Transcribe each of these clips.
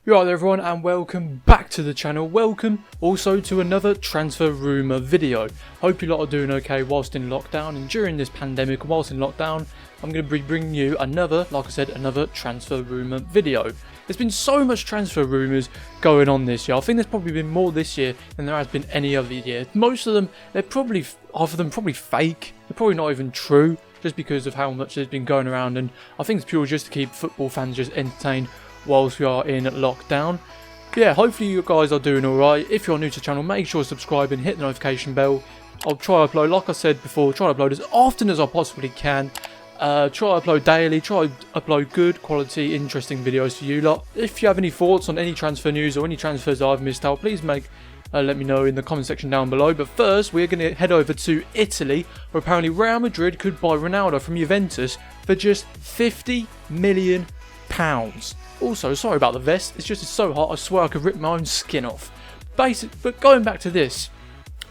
You're right there everyone, and welcome back to the channel. Welcome also to another transfer rumour video. Hope you lot are doing okay whilst in lockdown, and during this pandemic whilst in lockdown I'm going to be bringing you another, like I said, another transfer rumour video. There's been so much transfer rumours going on this year. I think there's probably been more this year than there has been any other year. Most of them, half of them probably fake. They're probably not even true, just because of how much there's been going around, and I think it's pure just to keep football fans just entertained whilst we are in lockdown. Yeah, hopefully you guys are doing alright. If you're new to the channel, make sure to subscribe and hit the notification bell. I'll try to upload, like I said before, try to upload as often as I possibly can. Try to upload daily, try to upload good quality, interesting videos for you lot. If you have any thoughts on any transfer news or any transfers I've missed out, please let me know in the comment section down below. But first, we're going to head over to Italy, where apparently Real Madrid could buy Ronaldo from Juventus for just £50 million. Also, sorry about the vest, it's so hot I swear I could rip my own skin off. But going back to this,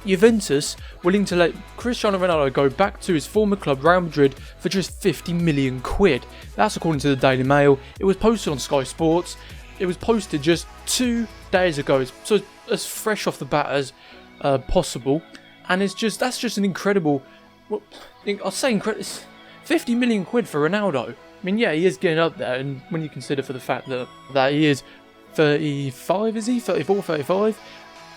Juventus willing to let Cristiano Ronaldo go back to his former club Real Madrid for just 50 million quid. That's according to the Daily Mail. It was posted on Sky Sports. It was posted just 2 days ago, so it's as fresh off the bat as possible. And that's just an incredible, I'll say incredible, 50 million quid for Ronaldo. I mean, yeah, he is getting up there, and when you consider for the fact that he is 35, is he? 34, 35?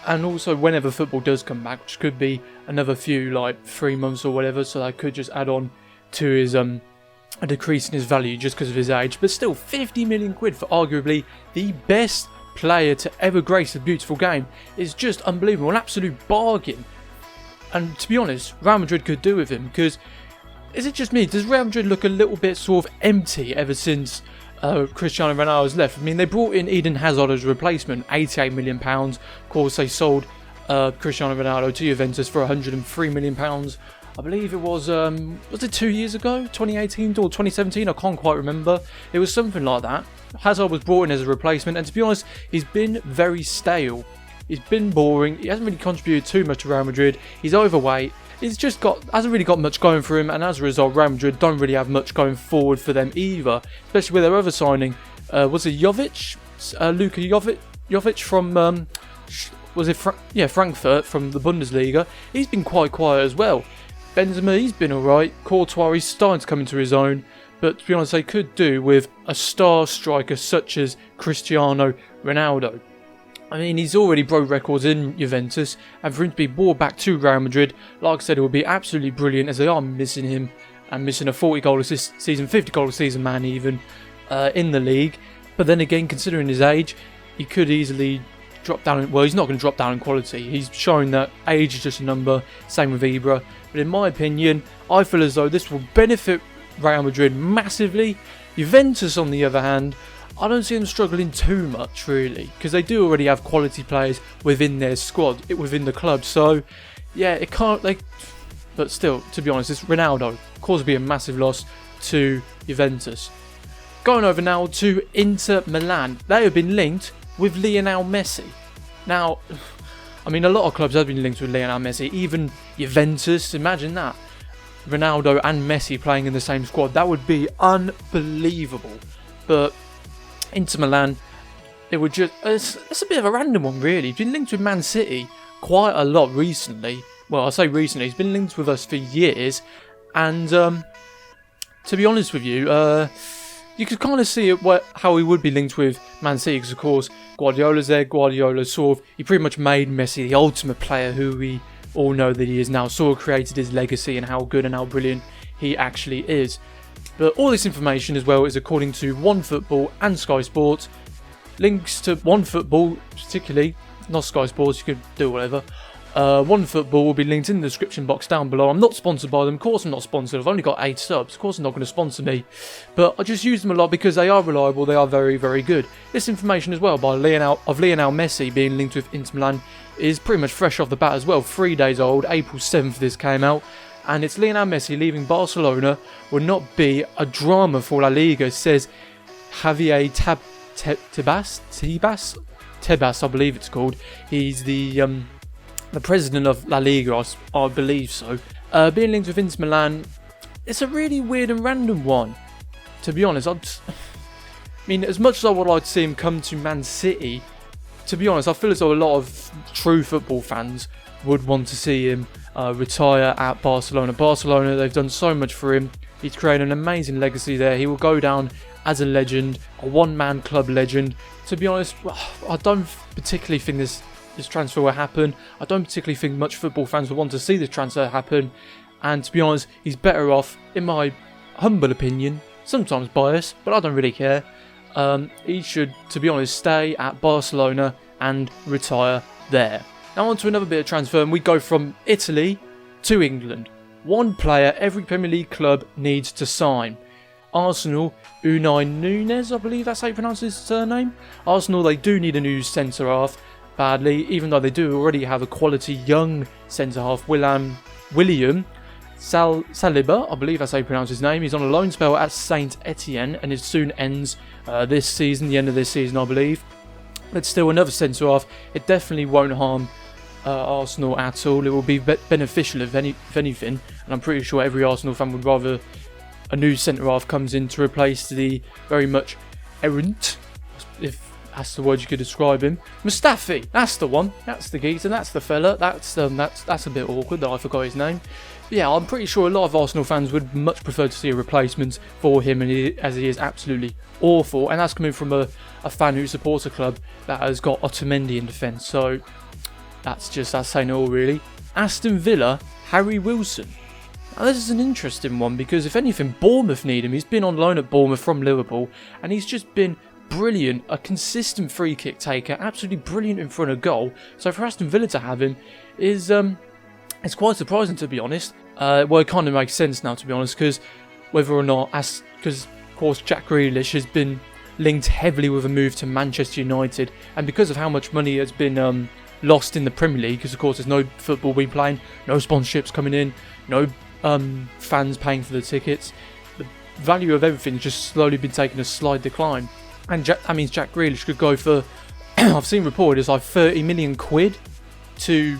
And also, whenever football does come back, which could be another few, like 3 months or whatever, so that could just add on to his, a decrease in his value just because of his age. But still, 50 million quid for arguably the best player to ever grace the beautiful game is just unbelievable, an absolute bargain. And to be honest, Real Madrid could do with him, because is it just me? Does Real Madrid look a little bit sort of empty ever since Cristiano Ronaldo's left? I mean, they brought in Eden Hazard as a replacement, £88 million. Of course, they sold Cristiano Ronaldo to Juventus for £103 million. I believe it was it 2 years ago? 2018 or 2017? I can't quite remember. It was something like that. Hazard was brought in as a replacement, and to be honest, he's been very stale. He's been boring. He hasn't really contributed too much to Real Madrid. He's overweight. He's just hasn't really got much going for him, and as a result, Real Madrid don't really have much going forward for them either. Especially with their other signing, was it Jovic? Luka Jovic from Frankfurt from the Bundesliga. He's been quite quiet as well. Benzema, he's been alright. Courtois, he's starting to come into his own. But to be honest, they could do with a star striker such as Cristiano Ronaldo. I mean, he's already broke records in Juventus, and for him to be brought back to Real Madrid, like I said, it would be absolutely brilliant, as they are missing him, and missing a 40-goal assist season, 50-goal season man even, in the league. But then again, considering his age, he could easily drop down. Well, he's not going to drop down in quality. He's showing that age is just a number, same with Ibra. But in my opinion, I feel as though this will benefit Real Madrid massively. Juventus, on the other hand, I don't see them struggling too much, really, because they do already have quality players within their squad, within the club. So, yeah, it can't. But still, to be honest, it's Ronaldo. Of course, it'd be a massive loss to Juventus. Going over now to Inter Milan. They have been linked with Lionel Messi. Now, I mean, a lot of clubs have been linked with Lionel Messi. Even Juventus. Imagine that. Ronaldo and Messi playing in the same squad. That would be unbelievable. But Inter Milan, it would just, it's a bit of a random one really. He's been linked with Man City quite a lot recently. Well, I say recently, he's been linked with us for years, and to be honest with you, you could kind of see how he would be linked with Man City, because of course Guardiola's there. Guardiola he pretty much made Messi the ultimate player who we all know that he is now, created his legacy and how good and how brilliant he actually is. But all this information as well is according to OneFootball and Sky Sports. Links to OneFootball, particularly, not Sky Sports, you could do whatever. OneFootball will be linked in the description box down below. I'm not sponsored by them. Of course I'm not sponsored. I've only got 8 subs. Of course they're not going to sponsor me. But I just use them a lot because they are reliable. They are very, very good. This information as well by Lionel Messi being linked with Inter Milan is pretty much fresh off the bat as well. 3 days old. April 7th this came out. And it's Lionel Messi leaving Barcelona will not be a drama for La Liga, says Javier Tebas, I believe it's called. He's the president of La Liga, I believe so. Being linked with Inter Milan, it's a really weird and random one. To be honest, I mean, as much as I would like to see him come to Man City, to be honest, I feel as though a lot of true football fans would want to see him retire at Barcelona. Barcelona, they've done so much for him. He's created an amazing legacy there. He will go down as a legend, a one-man club legend. To be honest, I don't particularly think this transfer will happen. I don't particularly think much football fans will want to see this transfer happen. And to be honest, he's better off, in my humble opinion, sometimes biased, but I don't really care. He should, to be honest, stay at Barcelona and retire there. Now on to another bit of transfer, and we go from Italy to England. One player every Premier League club needs to sign. Arsenal, Unai Nunez, I believe that's how you pronounce his surname. Arsenal, they do need a new centre-half badly, even though they do already have a quality young centre-half, William Saliba, I believe that's how you pronounce his name. He's on a loan spell at Saint Etienne, and it soon ends this season, the end of this season, I believe. But still, another centre-half, it definitely won't harm Arsenal at all. It will be beneficial if anything, and I'm pretty sure every Arsenal fan would rather a new centre-half comes in to replace the very much errant, if that's the word you could describe him, Mustafi. That's the one. That's the geezer. That's the fella. That's a bit awkward that I forgot his name. But yeah, I'm pretty sure a lot of Arsenal fans would much prefer to see a replacement for him, as he is absolutely awful. And that's coming from a fan who supports a club that has got Otamendi in defence. So that's saying it all, really. Aston Villa, Harry Wilson. Now this is an interesting one because if anything, Bournemouth need him. He's been on loan at Bournemouth from Liverpool, and he's just been brilliant, a consistent free kick taker, absolutely brilliant in front of goal. So for Aston Villa to have him is it's quite surprising, to be honest. Well, it kind of makes sense now, to be honest, because whether or not, because of course Jack Grealish has been linked heavily with a move to Manchester United, and because of how much money has been lost in the Premier League, because of course there's no football being playing, no sponsorships coming in, no fans paying for the tickets, the value of everything has just slowly been taking a slight decline. And that means Jack Grealish could go for, I've seen reported, it's like 30 million quid to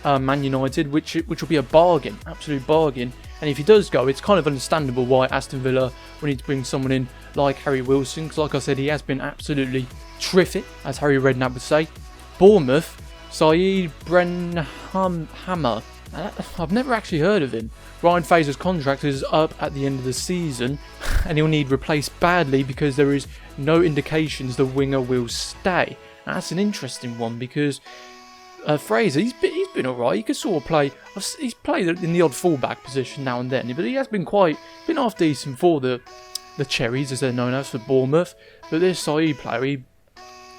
Man United, which will be a bargain, absolute bargain. And if he does go, it's kind of understandable why Aston Villa will need to bring someone in like Harry Wilson, because like I said, he has been absolutely terrific, as Harry Redknapp would say. Bournemouth, Saeed Brenhammer. I've never actually heard of him. Ryan Fraser's contract is up at the end of the season, and he'll need replaced badly because there is no indications the winger will stay. Now, that's an interesting one because Fraser, he's been alright. He could sort of play. He's played in the odd fullback position now and then, but he has been half decent for the Cherries, as they're known as, for Bournemouth. But this Saeed player,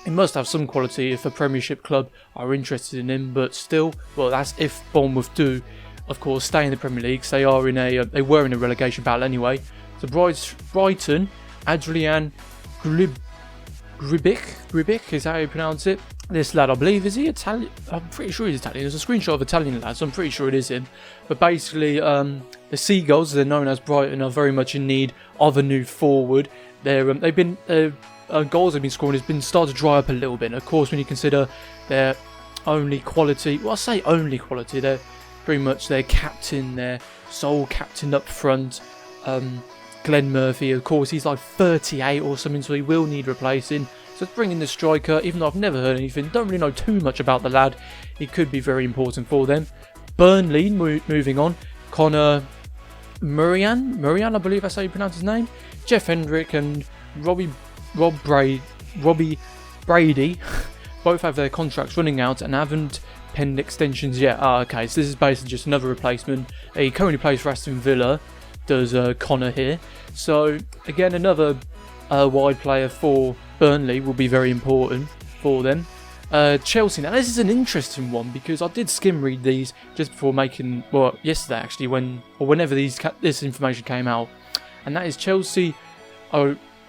he must have some quality if a Premiership club are interested in him. But still, well, that's if Bournemouth do, of course, stay in the Premier League. They were in a relegation battle anyway. So Brighton, Adrian Gribic is how you pronounce it. This lad, I believe, is he Italian? I'm pretty sure he's Italian. There's a screenshot of Italian lad, so I'm pretty sure it is him. But basically, the Seagulls, they're known as Brighton, are very much in need of a new forward. Goals they've been scoring has been starting to dry up a little bit. And of course, when you consider their only quality, well, I say only quality, they're pretty much their captain, their sole captain up front, Glenn Murphy. Of course, he's like 38 or something, so he will need replacing. So bring in the striker, even though I've never heard anything, don't really know too much about the lad. He could be very important for them. Burnley, moving on. Connor Murrian, I believe that's how you pronounce his name. Jeff Hendrick and Robbie Brady both have their contracts running out and haven't penned extensions yet. Okay, so this is basically just another replacement. He currently plays for Aston Villa, does Connor here. So again, another wide player for Burnley will be very important for them. Chelsea, now this is an interesting one because I did skim read these just before yesterday actually, whenever this information came out, and that is Chelsea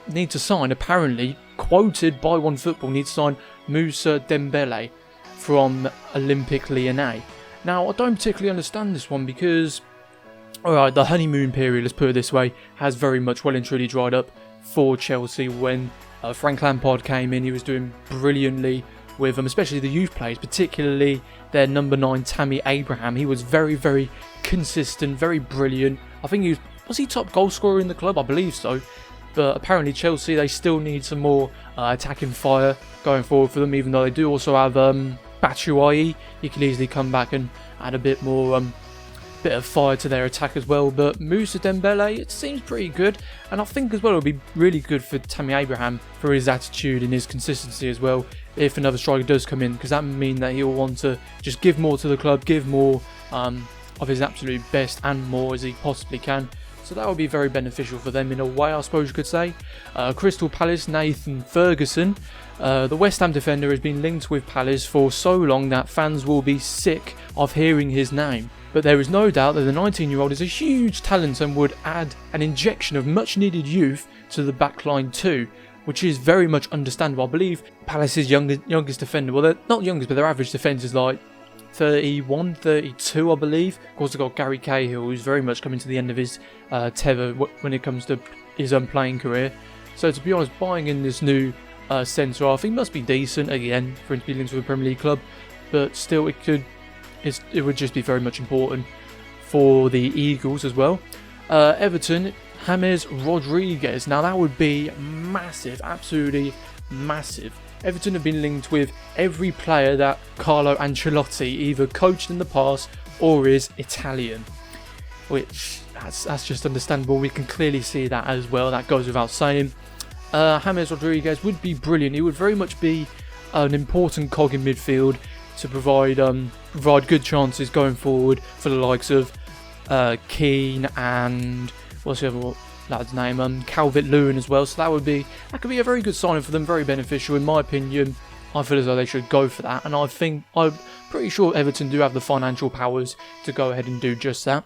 need to sign, apparently quoted by OneFootball, need to sign Moussa Dembele from Olympique Lyonnais. Now I don't particularly understand this one because, alright, the honeymoon period, let's put it this way, has very much well and truly dried up for Chelsea. When Frank Lampard came in, he was doing brilliantly with them, especially the youth players, particularly their number 9 Tammy Abraham. He was very, very consistent, very brilliant. I think was he top goal scorer in the club? I believe so. But apparently Chelsea, they still need some more attacking fire going forward for them, even though they do also have Batshuayi. He can easily come back and add a bit more bit of fire to their attack as well. But Moussa Dembele, it seems pretty good, and I think as well it would be really good for Tammy Abraham for his attitude and his consistency as well if another striker does come in, because that would mean that he'll want to just give more to the club, give more of his absolute best and more as he possibly can. So that would be very beneficial for them in a way, I suppose you could say. Crystal Palace, Nathan Ferguson. The West Ham defender has been linked with Palace for so long that fans will be sick of hearing his name. But there is no doubt that the 19-year-old is a huge talent and would add an injection of much needed youth to the backline too, which is very much understandable. I believe Palace's youngest defender, well, they're not youngest, but their average defence is like 31, 32, I believe. Of course, they've got Gary Cahill, who's very much coming to the end of his tether when it comes to his playing career. So, to be honest, buying in this new centre-half, he must be decent, again, for him to be linked with a Premier League club. But still, it would just be very much important for the Eagles as well. Everton, James Rodriguez. Now, that would be massive, absolutely massive. Everton have been linked with every player that Carlo Ancelotti either coached in the past or is Italian, which that's just understandable. We can clearly see that as well. That goes without saying. James Rodriguez would be brilliant. He would very much be an important cog in midfield to provide good chances going forward for the likes of Keane and what's the other lad's name? Calvert-Lewin as well. So that could be a very good signing for them, very beneficial in my opinion. I feel as though they should go for that, and I'm pretty sure Everton do have the financial powers to go ahead and do just that.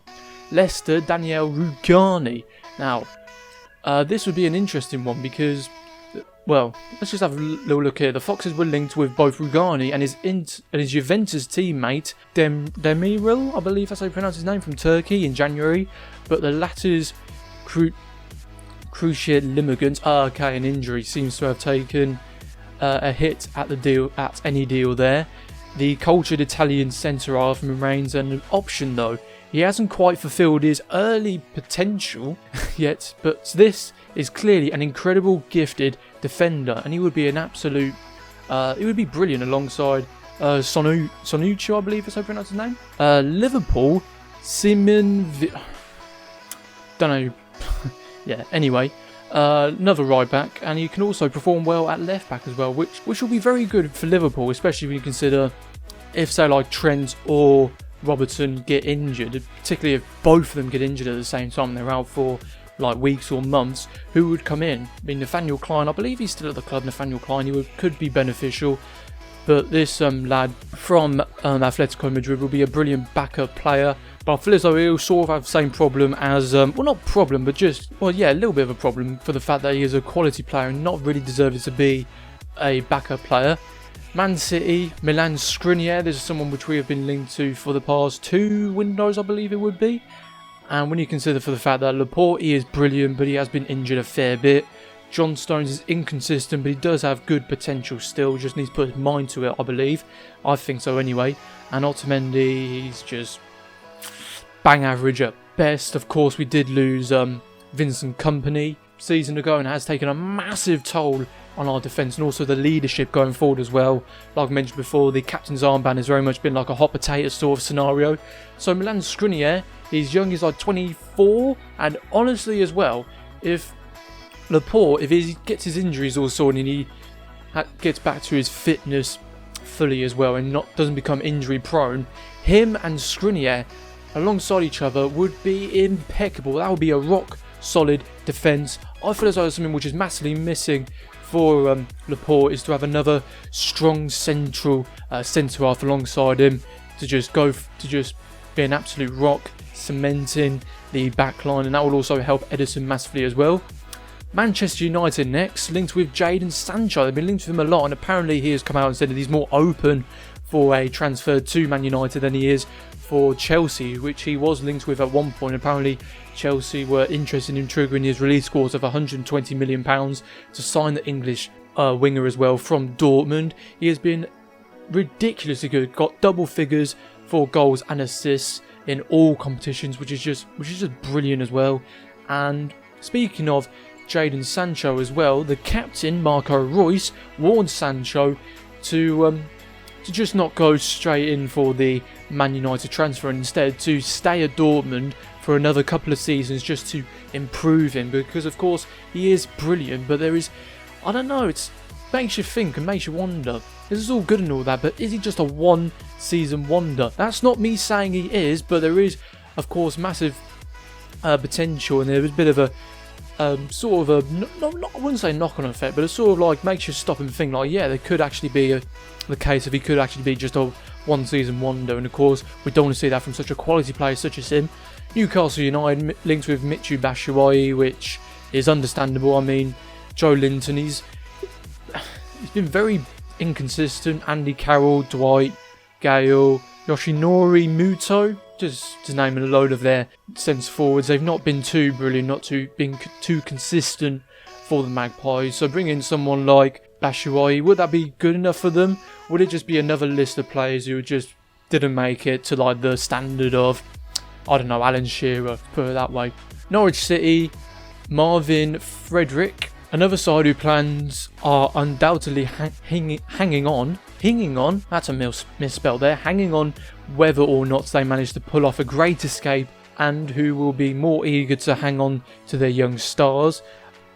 Leicester, Daniel Rugani. Now, this would be an interesting one because, well, let's just have a little look here. The Foxes were linked with both Rugani and his Juventus teammate Demirel, I believe that's how you pronounce his name, from Turkey in January, but the latter's cruciate ligaments, an injury, seems to have taken a hit at any deal there. The cultured Italian centre-half remains an option though. He hasn't quite fulfilled his early potential yet, but this is clearly an incredible gifted defender, and he would be an absolute, he would be brilliant alongside Sonuccio, I believe is how you pronounce his name. Liverpool, don't know. Yeah, anyway, another right back, and he can also perform well at left back as well, which will be very good for Liverpool, especially when you consider if, say, like Trent or Robertson get injured, particularly if both of them get injured at the same time, they're out for like weeks or months, who would come in? I mean, Nathaniel Klein, I believe he's still at the club, Nathaniel Klein, could be beneficial, but this lad from Atletico Madrid will be a brilliant backup player. But I feel as though he'll sort of have the same problem as, well, not problem, but just, well, yeah, a little bit of a problem for the fact that he is a quality player and not really deserving to be a backup player. Man City, Milan Skriniar, this is someone which we have been linked to for the past 2 windows, I believe it would be. And when you consider for the fact that Laporte, he is brilliant, but he has been injured a fair bit. John Stones is inconsistent, but he does have good potential still. Just needs to put his mind to it, I believe. I think so anyway. And Otamendi, he's just bang average at best. Of course, we did lose Vincent Kompany season ago, and it has taken a massive toll on our defence and also the leadership going forward as well. Like I mentioned before, the captain's armband has very much been like a hot potato sort of scenario. So Milan Skriniar, he's young, he's like 24, and honestly as well, if Laporte, if he gets his injuries all sorted and he gets back to his fitness fully as well and doesn't become injury prone, him and Skriniar alongside each other would be impeccable. That would be a rock solid defence. I feel as though something which is massively missing for Laporte is to have another strong central centre half alongside him to just be an absolute rock, cementing the back line, and that will also help Ederson massively as well. Manchester United next, linked with Jadon Sancho. They've been linked with him a lot, and apparently he has come out and said that he's more open for a transfer to Man United than he is for Chelsea, which he was linked with at one point. Apparently Chelsea were interested in triggering his release clause of £120 million to sign the English winger as well from Dortmund. He has been ridiculously good, got double figures for goals and assists in all competitions, which is just brilliant as well. And speaking of Jadon Sancho as well, the captain Marco Reus warned Sancho to just not go straight in for the Man United transfer and instead to stay at Dortmund for another couple of seasons just to improve him, because of course he is brilliant, but there is, I don't know, it makes you think and makes you wonder. This is all good and all that, but is he just a one season wonder? That's not me saying he is, but there is of course massive potential, and there is a bit of a sort of a, I wouldn't say knock-on effect, but it sort of like makes you stop and think like, yeah, there could actually be the case if he could actually be just a one-season wonder, and of course we don't want to see that from such a quality player such as him. Newcastle United linked with Michy Batshuayi, which is understandable. I mean, Joe Linton, he's been very inconsistent. Andy Carroll, Dwight, Gale, Yoshinori Muto, just to name a load of their centre forwards. They've not been too brilliant, not been too consistent for the Magpies. So bring in someone like Batshuayi, would that be good enough for them? Would it just be another list of players who just didn't make it to like the standard of, I don't know, Alan Shearer, put it that way. Norwich City, Marvin Frederick, another side whose plans are undoubtedly hanging on, that's a misspell there, hanging on whether or not they manage to pull off a great escape, and who will be more eager to hang on to their young stars.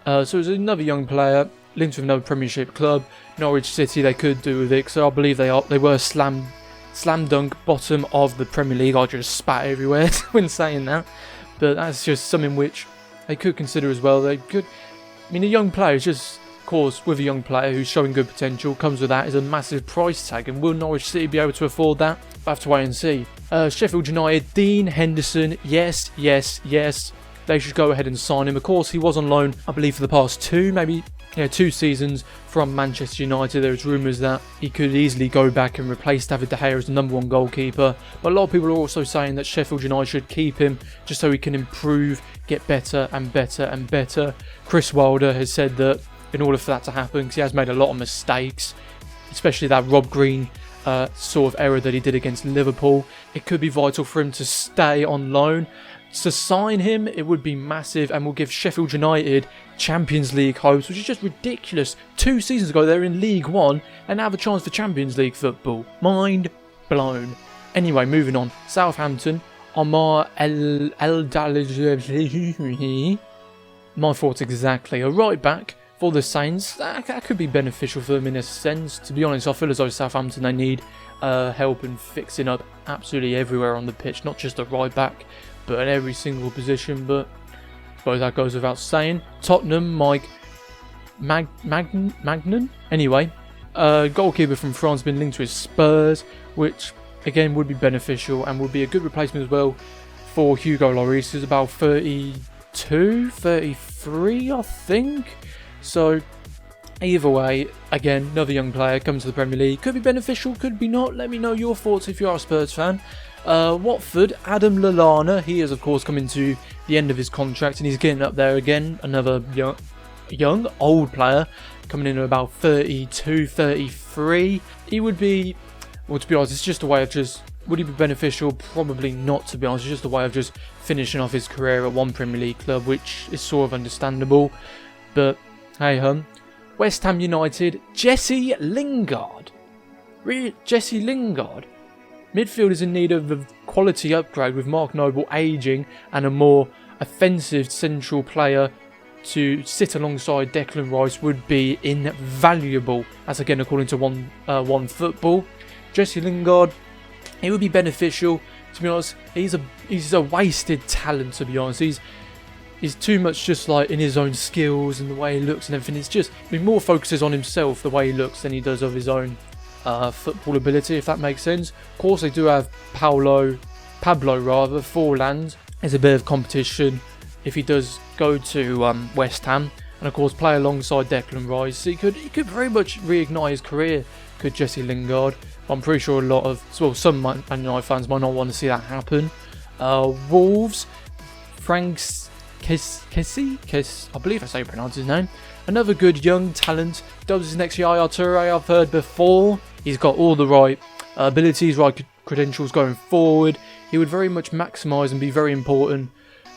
So it's another young player linked with another Premiership club. Norwich City, they could do with it, so I believe they were slam dunk bottom of the Premier League. I just spat everywhere when saying that, but that's just something which they could consider as well. They could, I mean, a young player is just, of course, with a young player who's showing good potential, comes with that is a massive price tag, and will Norwich City be able to afford that? We'll have to wait and see. Sheffield United, Dean Henderson, yes, they should go ahead and sign him. Of course, he was on loan, I believe, for the past two seasons from Manchester United. There's rumours that he could easily go back and replace David De Gea as the number one goalkeeper. But a lot of people are also saying that Sheffield United should keep him just so he can improve, get better and better and better. Chris Wilder has said that in order for that to happen, because he has made a lot of mistakes, especially that Rob Green sort of error that he did against Liverpool, it could be vital for him to stay on loan. To sign him, it would be massive and will give Sheffield United Champions League hopes, which is just ridiculous. 2 seasons ago, they were in League One and now have a chance for Champions League football. Mind blown. Anyway, moving on. Southampton, Omar El-Dalaj. My thoughts exactly. A right back for the Saints. That could be beneficial for them in a sense. To be honest, I feel as though Southampton, they need help in fixing up absolutely everywhere on the pitch, not just a right back, but at every single position. But I suppose that goes without saying. Tottenham, Mike Magnan. Anyway, goalkeeper from France been linked with Spurs, which again would be beneficial and would be a good replacement as well for Hugo Lloris, who's about 32, 33, I think. So either way, again, another young player comes to the Premier League. Could be beneficial, could be not. Let me know your thoughts if you are a Spurs fan. Watford, Adam Lallana, he is of course coming to the end of his contract and he's getting up there again. Another old player coming in at about 32, 33. He would be, well, to be honest, it's just a way of just, would he be beneficial? Probably not, to be honest. It's just a way of just finishing off his career at one Premier League club, which is sort of understandable. But hey West Ham United, Jesse Lingard. Jesse Lingard. Midfield is in need of a quality upgrade with Mark Noble ageing and a more offensive central player to sit alongside Declan Rice would be invaluable. As again, according to One Football, Jesse Lingard, it would be beneficial. To be honest, he's a wasted talent. To be honest, he's too much just like in his own skills and the way he looks and everything. It's just, he more focuses on himself, the way he looks, than he does of his own football ability, if that makes sense. Of course, they do have Pablo Forlan. There's a bit of competition if he does go to West Ham, and of course play alongside Declan Rice. He could very much reignite his career, could Jesse Lingard. I'm pretty sure some Man United fans might not want to see that happen. Wolves, Frank Kessie, I believe that's how you pronounce his name. Another good young talent. Does his next Yaya Toure, I've heard before. He's got all the right abilities, right credentials going forward. He would very much maximise and be very important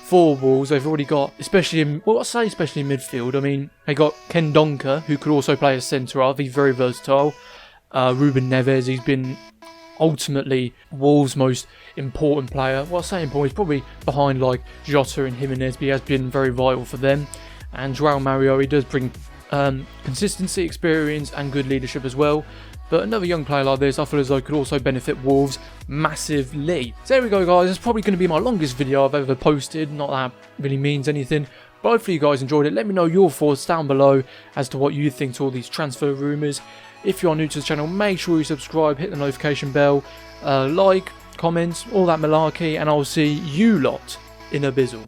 for Wolves. They've already got, especially in midfield. I mean, they got Ken Donker, who could also play as centre half. He's very versatile. Ruben Neves, he's been ultimately Wolves' most important player. Well, I say important, he's probably behind like Jota and Jimenez, but he has been very vital for them. And João Mario, he does bring consistency, experience and good leadership as well. But another young player like this, I feel as though could also benefit Wolves massively. So there we go, guys. It's probably going to be my longest video I've ever posted. Not that really means anything. But hopefully you guys enjoyed it. Let me know your thoughts down below as to what you think to all these transfer rumours. If you are new to the channel, make sure you subscribe, hit the notification bell, like, comments, all that malarkey. And I'll see you lot in a bizzle.